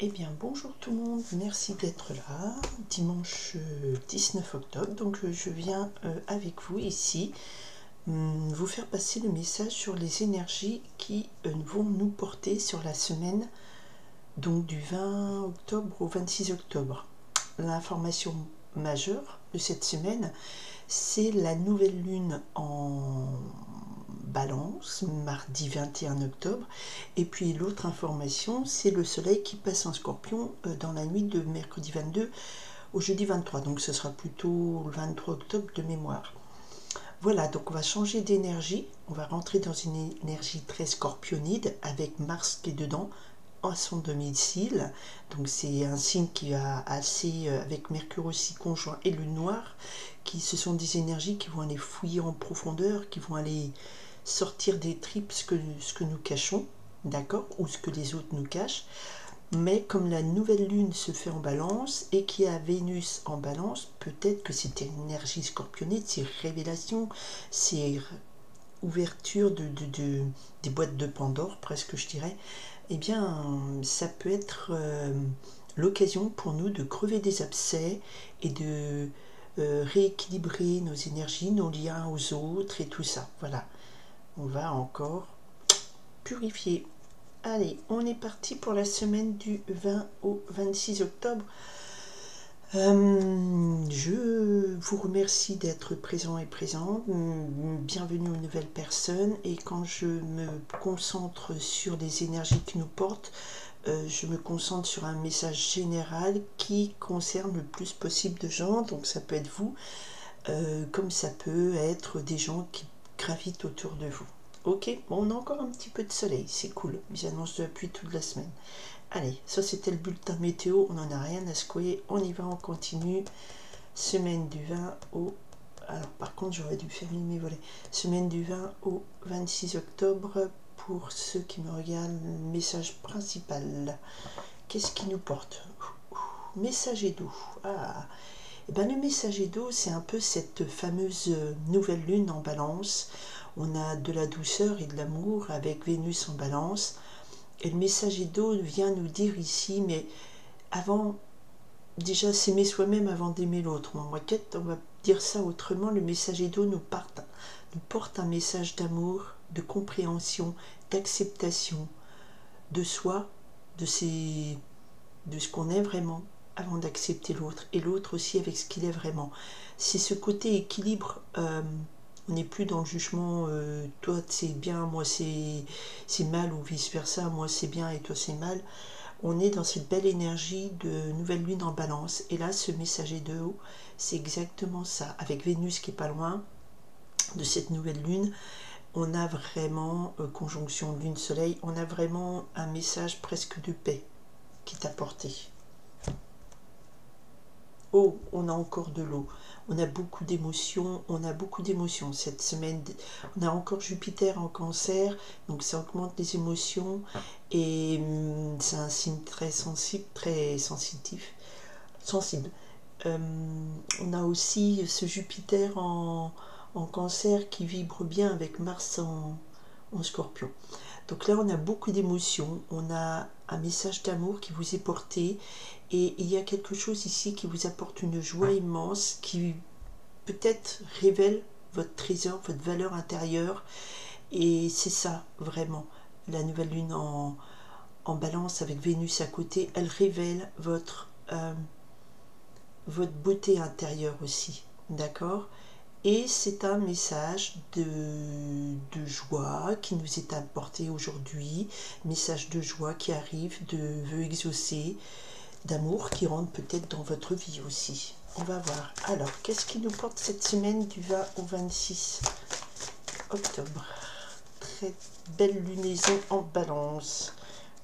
Eh bien, bonjour tout le monde, merci d'être là. Dimanche 19 octobre, donc je viens avec vous ici vous faire passer le message sur les énergies qui vont nous porter sur la semaine, donc du 20 octobre au 26 octobre. L'information majeure de cette semaine, c'est la nouvelle lune en Balance, mardi 21 octobre. Et puis l'autre information, c'est le soleil qui passe en Scorpion dans la nuit de mercredi 22 au jeudi 23. Donc ce sera plutôt le 23 octobre de mémoire. Voilà, donc on va changer d'énergie. On va rentrer dans une énergie très scorpionide avec Mars qui est dedans à son domicile. Donc c'est un signe qui va assez avec Mercure aussi conjoint et Lune noire, qui ce sont des énergies qui vont aller fouiller en profondeur, qui vont aller sortir des tripes ce que nous cachons, d'accord, ou ce que les autres nous cachent. Mais comme la nouvelle lune se fait en balance et qu'il y a Vénus en balance, peut-être que c'est une énergie scorpionnée, c'est révélation, c'est ouverture des boîtes de Pandore, presque je dirais. Eh bien, ça peut être l'occasion pour nous de crever des abcès et de rééquilibrer nos énergies, nos liens aux autres et tout ça. Voilà. On va encore purifier. Allez, on est parti pour la semaine du 20 au 26 octobre. Je vous remercie d'être présent et présente. Bienvenue aux nouvelles personnes. Et quand je me concentre sur les énergies qui nous portent, je me concentre sur un message général qui concerne le plus possible de gens. Donc ça peut être vous, comme ça peut être des gens qui gravitent autour de vous. Ok, bon, on a encore un petit peu de soleil, c'est cool. Ils annoncent de la pluie toute la semaine. Allez, ça c'était le bulletin météo, on n'en a rien à secouer. On y va, on continue. Semaine du 20 au... Alors par contre, j'aurais dû fermer mes volets. Semaine du 20 au 26 octobre, pour ceux qui me regardent, le message principal. Qu'est-ce qui nous porte? Messager d'eau. Ah, et ben, le messager d'eau, c'est un peu cette fameuse nouvelle lune en balance. On a de la douceur et de l'amour avec Vénus en balance. Et le messager d'eau vient nous dire ici, mais avant, déjà s'aimer soi-même avant d'aimer l'autre. En requête, on va dire ça autrement, le messager d'eau nous porte un message d'amour, de compréhension, d'acceptation de soi, de ce qu'on est vraiment, avant d'accepter l'autre, et l'autre aussi avec ce qu'il est vraiment. C'est ce côté équilibre, on n'est plus dans le jugement, toi c'est bien, moi c'est mal, ou vice versa, moi c'est bien et toi c'est mal. On est dans cette belle énergie de nouvelle lune en balance, et là ce messager de haut, c'est exactement ça, avec Vénus qui est pas loin de cette nouvelle lune. On a vraiment, conjonction lune-soleil, on a vraiment un message presque de paix qui est apporté. Oh, on a encore de l'eau, on a beaucoup d'émotions, cette semaine. On a encore Jupiter en Cancer, donc ça augmente les émotions, et c'est un signe très sensible, très sensible. On a aussi ce Jupiter en Cancer qui vibre bien avec Mars en Scorpion. Donc là, on a beaucoup d'émotions, on a un message d'amour qui vous est porté, et il y a quelque chose ici qui vous apporte une joie immense, qui peut-être révèle votre trésor, votre valeur intérieure, et c'est ça, vraiment. La nouvelle lune en balance avec Vénus à côté, elle révèle votre beauté intérieure aussi, d'accord? Et c'est un message de joie qui nous est apporté aujourd'hui, message de joie qui arrive, de vœux exaucés, d'amour qui rentre peut-être dans votre vie aussi. On va voir. Alors, qu'est-ce qui nous porte cette semaine du 20 au 26 octobre? Très belle lunaison en balance.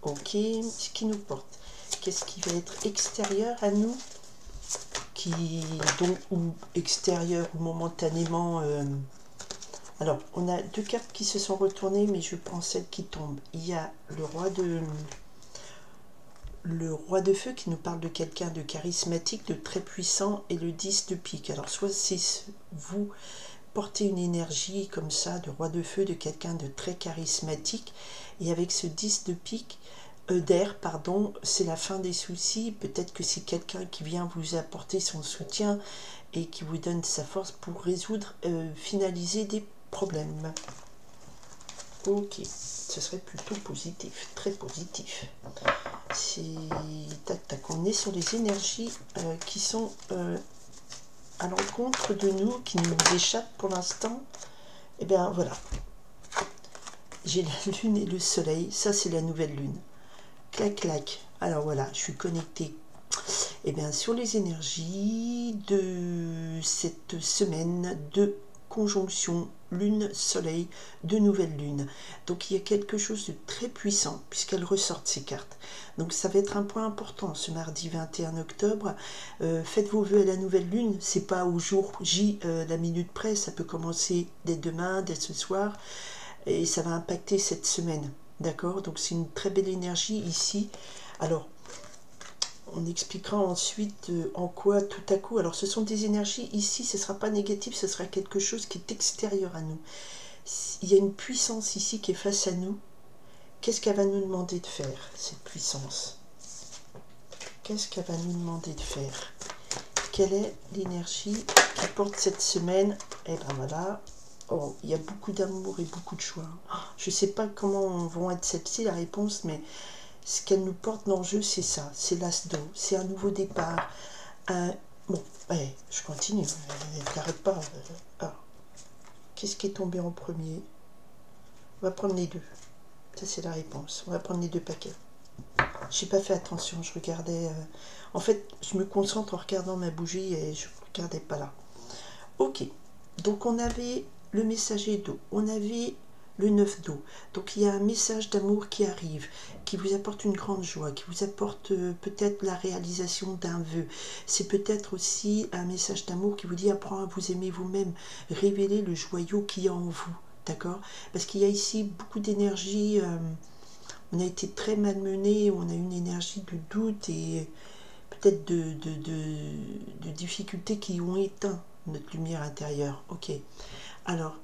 Ok, ce qui nous porte. Qu'est-ce qui va être extérieur à nous? Donc, ou extérieur ou momentanément. Alors, on a deux cartes qui se sont retournées, mais je prends celle qui tombe. Il y a le roi de feu qui nous parle de quelqu'un de charismatique, de très puissant, et le 10 de pique. Alors, soit c'est vous portez une énergie comme ça, de roi de feu, de quelqu'un de très charismatique, et avec ce 10 de pique, d'air, pardon, c'est la fin des soucis. Peut-être que c'est quelqu'un qui vient vous apporter son soutien et qui vous donne sa force pour résoudre, finaliser des problèmes. Ok, ce serait plutôt positif, très positif. Tac tac, on est sur les énergies qui sont à l'encontre de nous, qui nous échappent pour l'instant. Et bien voilà, j'ai la lune et le soleil, ça c'est la nouvelle lune. Clac clac, alors voilà, je suis connectée. Et bien sur les énergies de cette semaine de conjonction lune-soleil, de nouvelle lune. Donc il y a quelque chose de très puissant puisqu'elles ressortent ces cartes. Donc ça va être un point important ce mardi 21 octobre. Faites vos vœux à la nouvelle lune, c'est pas au jour J, la minute près, ça peut commencer dès demain, dès ce soir, et ça va impacter cette semaine. D'accord? Donc c'est une très belle énergie ici. Alors, on expliquera ensuite en quoi tout à coup, alors ce sont des énergies ici, ce ne sera pas négatif, ce sera quelque chose qui est extérieur à nous. Il y a une puissance ici qui est face à nous. Qu'est-ce qu'elle va nous demander de faire, cette puissance? Qu'est-ce qu'elle va nous demander de faire? Quelle est l'énergie qui porte cette semaine? Et ben voilà. Oh, il y a beaucoup d'amour et beaucoup de joie. Je ne sais pas comment vont être celles-ci, la réponse, mais ce qu'elle nous porte dans le jeu, c'est ça, c'est l'as d'eau, c'est un nouveau départ. Bon, allez, je continue, t'arrêtes pas. Qu'est-ce qui est tombé en premier? On va prendre les deux. Ça, c'est la réponse. On va prendre les deux paquets. J'ai pas fait attention, je regardais. En fait, je me concentre en regardant ma bougie et je ne regardais pas là. Ok, donc on avait le messager d'eau, on avait le 9 d'eau. Donc il y a un message d'amour qui arrive, qui vous apporte une grande joie, qui vous apporte peut-être la réalisation d'un vœu. C'est peut-être aussi un message d'amour qui vous dit apprends à vous aimer vous-même, révélez le joyau qu'il y a en vous. D'accord? Parce qu'il y a ici beaucoup d'énergie, on a été très malmené, on a une énergie de doute et peut-être de difficultés qui ont éteint notre lumière intérieure. Ok. Alors,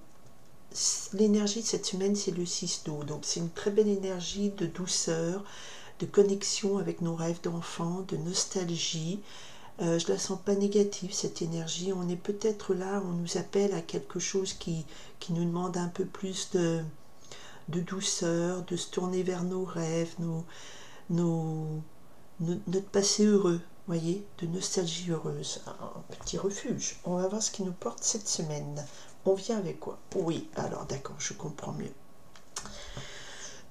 l'énergie de cette semaine, c'est le 6 d'eau. Donc, c'est une très belle énergie de douceur, de connexion avec nos rêves d'enfant, de nostalgie. Je la sens pas négative, cette énergie. On est peut-être là, on nous appelle à quelque chose qui nous demande un peu plus de douceur, de se tourner vers nos rêves, notre passé heureux, voyez, de nostalgie heureuse. Un petit refuge. On va voir ce qui nous porte cette semaine. On vient avec quoi? Oui, alors d'accord, je comprends mieux.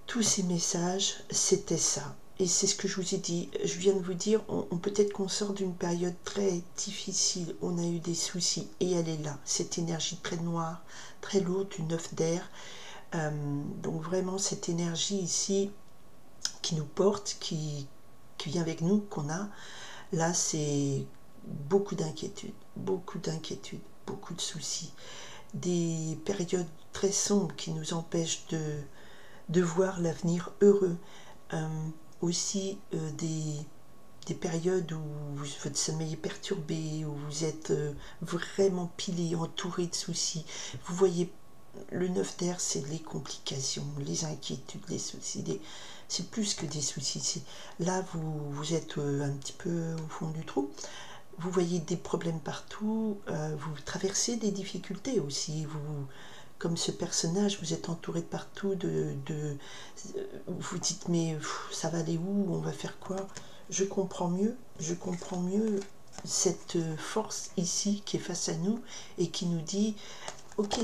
Tous ces messages, c'était ça. Et c'est ce que je vous ai dit. Je viens de vous dire, peut-être qu'on sort d'une période très difficile. On a eu des soucis. Et elle est là. Cette énergie très noire, très lourde, du 9 d'air. Donc vraiment, cette énergie ici qui nous porte, qui vient avec nous, qu'on a, là, c'est beaucoup d'inquiétudes, beaucoup de soucis. Des périodes très sombres qui nous empêchent de voir l'avenir heureux. Aussi des périodes où votre sommeil est perturbé, où vous êtes vraiment pilé, entouré de soucis. Vous voyez, le 9 d'air, c'est les complications, les inquiétudes, les soucis. C'est plus que des soucis. Là, vous êtes un petit peu au fond du trou. Vous voyez des problèmes partout, vous traversez des difficultés aussi. Comme ce personnage, vous êtes entouré de partout, vous dites mais ça va aller où, on va faire quoi? Je comprends mieux cette force ici qui est face à nous et qui nous dit ok,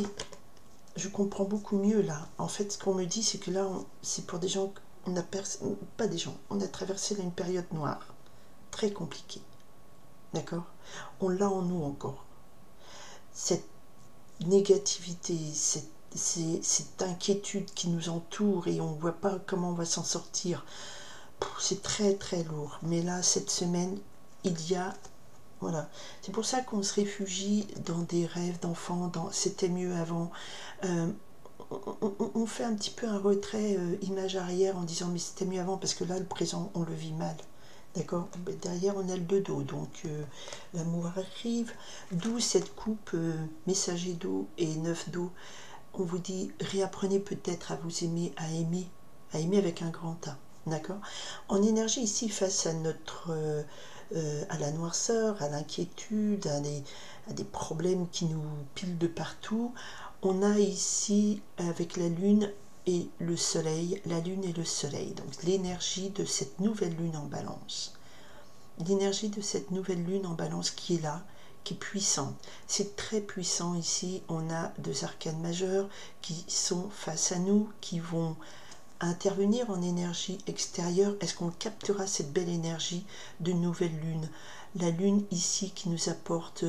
je comprends beaucoup mieux là. En fait, ce qu'on me dit, c'est que là, c'est pour des gens, on a traversé une période noire, très compliquée. D'accord? On l'a en nous encore. Cette négativité, cette inquiétude qui nous entoure et on ne voit pas comment on va s'en sortir, c'est très très lourd. Mais là, cette semaine, il y a... Voilà. C'est pour ça qu'on se réfugie dans des rêves d'enfants, dans c'était mieux avant. On fait un petit peu un retrait image arrière en disant mais c'était mieux avant parce que là, le présent, on le vit mal. D'accord? Derrière, on a le 2 d'eau, donc l'amour arrive. D'où cette coupe messager d'eau et 9 d'eau. On vous dit, réapprenez peut-être à vous aimer, à aimer avec un grand A. D'accord? En énergie, ici, face à à la noirceur, à l'inquiétude, à des problèmes qui nous pilent de partout, on a ici, avec la Lune et le Soleil, la Lune et le Soleil, donc l'énergie de cette nouvelle Lune en Balance. L'énergie de cette nouvelle Lune en Balance qui est là, qui est puissante. C'est très puissant ici, on a deux arcanes majeures qui sont face à nous, qui vont intervenir en énergie extérieure. Est-ce qu'on captera cette belle énergie de nouvelle lune? La lune ici qui nous apporte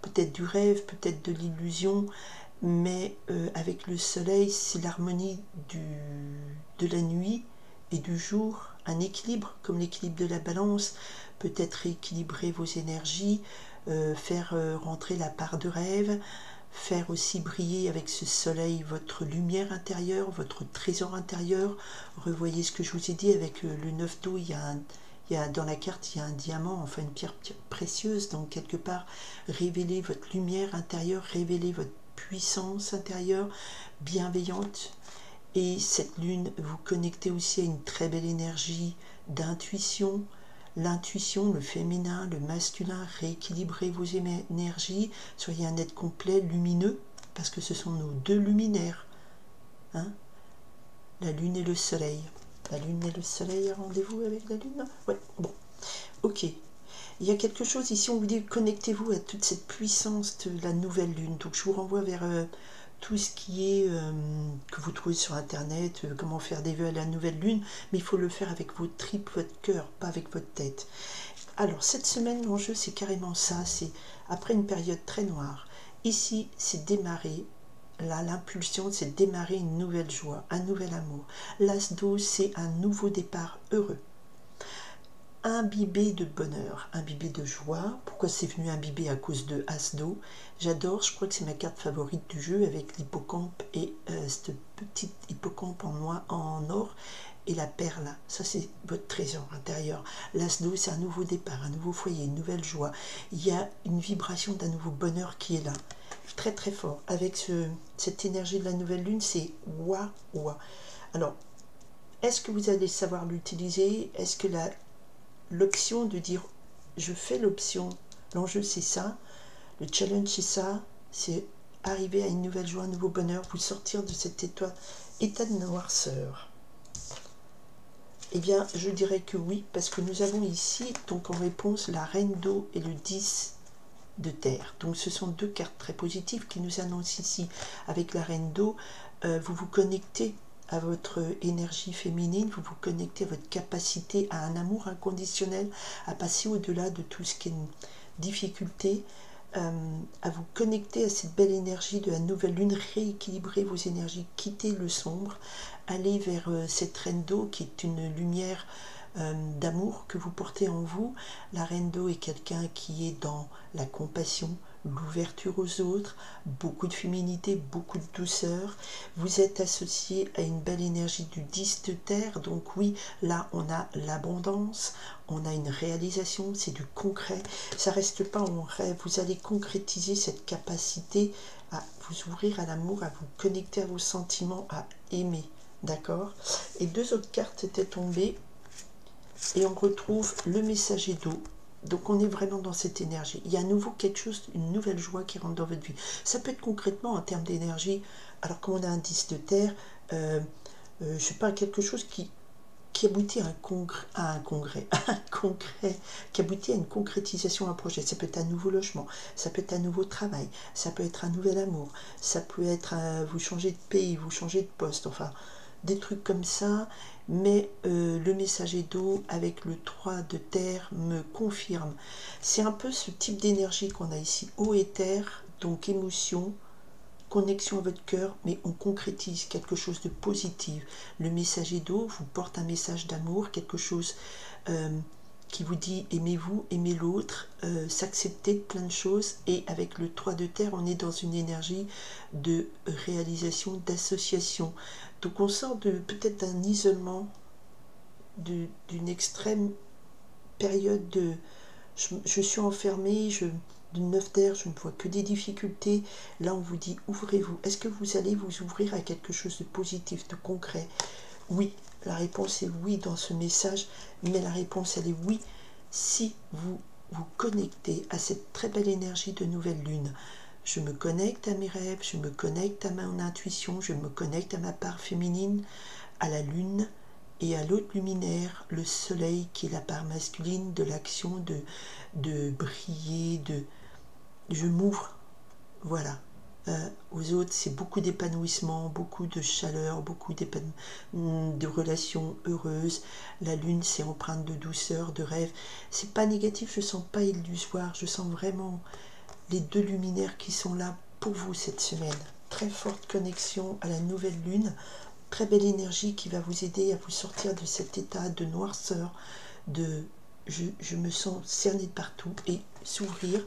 peut-être du rêve, peut-être de l'illusion, mais avec le soleil, c'est l'harmonie de la nuit et du jour, un équilibre comme l'équilibre de la balance, peut-être rééquilibrer vos énergies, faire rentrer la part de rêve, faire aussi briller avec ce soleil votre lumière intérieure, votre trésor intérieur. Revoyez ce que je vous ai dit avec le 9 d'eau, dans la carte, il y a un diamant, enfin une pierre précieuse, donc quelque part, révélez votre lumière intérieure, révélez votre puissance intérieure, bienveillante. Et cette lune, vous connectez aussi à une très belle énergie d'intuition. L'intuition, le féminin, le masculin, rééquilibrez vos énergies, soyez un être complet, lumineux, parce que ce sont nos deux luminaires, hein, la lune et le soleil. La lune et le soleil, rendez-vous avec la lune? Ouais, bon, ok. Il y a quelque chose ici, on vous dit connectez-vous à toute cette puissance de la nouvelle lune. Donc je vous renvoie vers tout ce qui est que vous trouvez sur internet, comment faire des vœux à la nouvelle lune, mais il faut le faire avec vos tripes, votre cœur, pas avec votre tête. Alors cette semaine, l'enjeu c'est carrément ça, c'est après une période très noire. Ici, c'est démarrer. Là, l'impulsion, c'est démarrer une nouvelle joie, un nouvel amour. L'as d'eau, c'est un nouveau départ heureux. Imbibé de bonheur, imbibé de joie. Pourquoi c'est venu imbiber? À cause de As d'eau. J'adore, je crois que c'est ma carte favorite du jeu avec l'hippocampe et cette petite hippocampe en noix, en or et la perle. Ça c'est votre trésor intérieur. L'As d'eau, c'est un nouveau départ, un nouveau foyer, une nouvelle joie. Il y a une vibration d'un nouveau bonheur qui est là. Très très fort. Avec cette énergie de la nouvelle lune, c'est ouah ouah. Alors, est-ce que vous allez savoir l'utiliser? Est-ce que l'option de dire je fais l'option, l'enjeu c'est ça, le challenge c'est ça, c'est arriver à une nouvelle joie, un nouveau bonheur, vous sortir de cet état de noirceur? Eh bien je dirais que oui, parce que nous avons ici donc en réponse la reine d'eau et le 10 de terre. Donc ce sont deux cartes très positives qui nous annoncent ici avec la reine d'eau, vous vous connectez à votre énergie féminine, vous vous connectez à votre capacité à un amour inconditionnel, à passer au-delà de tout ce qui est une difficulté, à vous connecter à cette belle énergie de la nouvelle lune, rééquilibrer vos énergies, quitter le sombre, aller vers cette reine d'eau qui est une lumière d'amour que vous portez en vous. La reine d'eau est quelqu'un qui est dans la compassion, l'ouverture aux autres, beaucoup de féminité, beaucoup de douceur. Vous êtes associé à une belle énergie du 10 de terre, donc oui, là on a l'abondance, on a une réalisation, c'est du concret, ça reste pas en rêve, vous allez concrétiser cette capacité à vous ouvrir à l'amour, à vous connecter à vos sentiments, à aimer, d'accord? Et deux autres cartes étaient tombées, et on retrouve le messager d'eau. Donc on est vraiment dans cette énergie. Il y a à nouveau quelque chose, une nouvelle joie qui rentre dans votre vie. Ça peut être concrètement en termes d'énergie. Alors comme on a un 10 de terre, je sais pas, quelque chose qui aboutit à un congrès, qui aboutit à une concrétisation, à un projet. Ça peut être un nouveau logement, ça peut être un nouveau travail, ça peut être un nouvel amour, ça peut être vous changez de pays, vous changez de poste, enfin des trucs comme ça. Mais le messager d'eau avec le 3 de terre me confirme. C'est un peu ce type d'énergie qu'on a ici, eau et terre, donc émotion, connexion à votre cœur, mais on concrétise quelque chose de positif. Le messager d'eau vous porte un message d'amour, quelque chose qui vous dit aimez-vous, aimez l'autre, s'accepter de plein de choses. Et avec le 3 de terre, on est dans une énergie de réalisation, d'association. Donc on sort de peut-être d'un isolement, d'une extrême période de je suis enfermée, d'une 9 d'air, je ne vois que des difficultés. Là, on vous dit ouvrez-vous. Est-ce que vous allez vous ouvrir à quelque chose de positif, de concret? Oui, La réponse est oui dans ce message, mais la réponse elle est oui si vous vous connectez à cette très belle énergie de nouvelle lune. Je me connecte à mes rêves, je me connecte à mon intuition, je me connecte à ma part féminine, à la lune et à l'autre luminaire, le soleil qui est la part masculine de l'action, de briller, je m'ouvre, voilà. Aux autres, c'est beaucoup d'épanouissement, beaucoup de chaleur, beaucoup de relations heureuses. La lune, c'est empreinte de douceur, de rêve. C'est pas négatif, je sens pas illusoire, je sens vraiment les deux luminaires qui sont là pour vous cette semaine. Très forte connexion à la nouvelle lune, très belle énergie qui va vous aider à vous sortir de cet état de noirceur, je me sens cernée de partout et s'ouvrir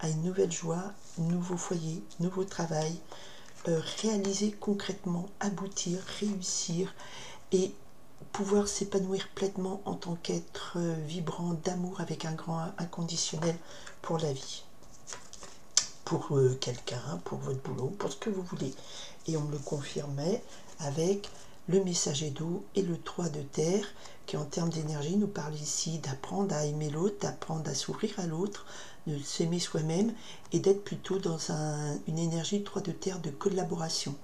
à une nouvelle joie, nouveau foyer, nouveau travail, réaliser concrètement, aboutir, réussir et pouvoir s'épanouir pleinement en tant qu'être vibrant d'amour avec un grand inconditionnel pour la vie, pour quelqu'un, pour votre boulot, pour ce que vous voulez. Et on me le confirmait avec le messager d'eau et le 3 de terre qui en termes d'énergie nous parle ici d'apprendre à aimer l'autre, d'apprendre à s'ouvrir à l'autre, de s'aimer soi-même et d'être plutôt dans une énergie 3 de terre de collaboration.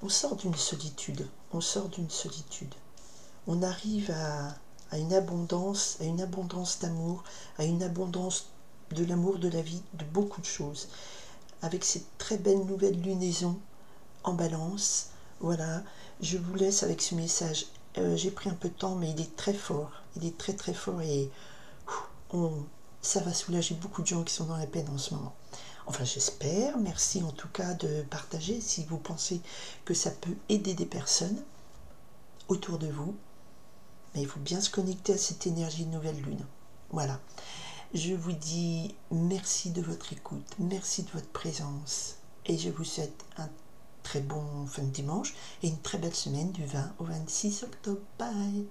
On sort d'une solitude, on arrive à une abondance d'amour, à une abondance de l'amour de la vie, de beaucoup de choses. Avec cette très belle nouvelle lunaison en balance, voilà, je vous laisse avec ce message. J'ai pris un peu de temps, mais il est très fort, très fort et ça va soulager beaucoup de gens qui sont dans la peine en ce moment. Enfin, j'espère. Merci en tout cas de partager si vous pensez que ça peut aider des personnes autour de vous. Mais il faut bien se connecter à cette énergie de nouvelle lune. Voilà. Je vous dis merci de votre écoute, merci de votre présence et je vous souhaite un très bon fin de dimanche et une très belle semaine du 20 au 26 octobre. Bye!